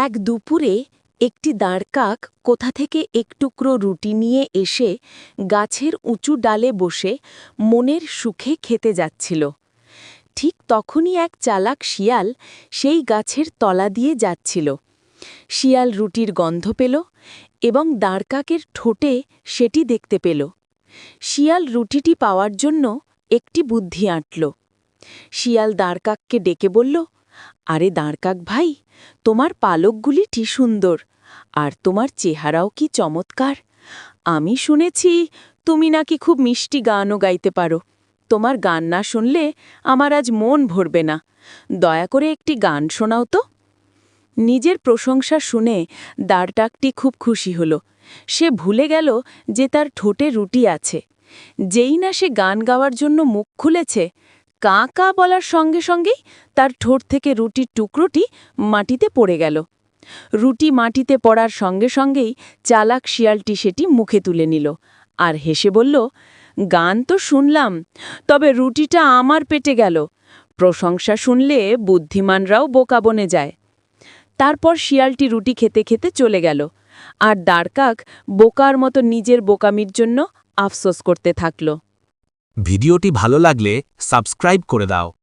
এক দুপুরে একটি দাঁড়কাক কোথা থেকে এক টুকরো রুটি নিয়ে এসে গাছের উঁচু ডালে বসে মনের সুখে খেতে যাচ্ছিল। ঠিক তখনই এক চালাক শিয়াল সেই গাছের তলা দিয়ে যাচ্ছিল। শিয়াল রুটির গন্ধ পেল এবং দাঁড়কাকের ঠোঁটে সেটি দেখতে পেল। শিয়াল রুটিটি পাওয়ার জন্য একটি বুদ্ধি আঁটল। শিয়াল দাঁড়কাককে ডেকে বলল, আরে দাঁড়কাক ভাই, তোমার পালকগুলি কি সুন্দর, আর তোমার চেহারাও কি চমৎকার। আমি শুনেছি তুমি নাকি খুব মিষ্টি গানও গাইতে পারো। তোমার গান না শুনলে আমার আজ মন ভরবে না। দয়া করে একটি গান শোনাও তো। নিজের প্রশংসা শুনে দাঁড়কাকটি খুব খুশি হল। সে ভুলে গেল যে তার ঠোঁটে রুটি আছে। যেই না সে গান গাওয়ার জন্য মুখ খুলেছে, কাঁ কাঁ বলার সঙ্গে সঙ্গেই তার ঠোঁট থেকে রুটির টুকরোটি মাটিতে পড়ে গেল। রুটি মাটিতে পড়ার সঙ্গে সঙ্গেই চালাক শিয়ালটি সেটি মুখে তুলে নিল আর হেসে বলল, গান তো শুনলাম, তবে রুটিটা আমার পেটে গেল। প্রশংসা শুনলে বুদ্ধিমানরাও বোকা বনে যায়। তারপর শিয়ালটি রুটি খেতে খেতে চলে গেল, আর দাঁড়কাক বোকার মতো নিজের বোকামির জন্য আফসোস করতে থাকল। ভিডিওটি ভালো লাগলে সাবস্ক্রাইব করে দাও।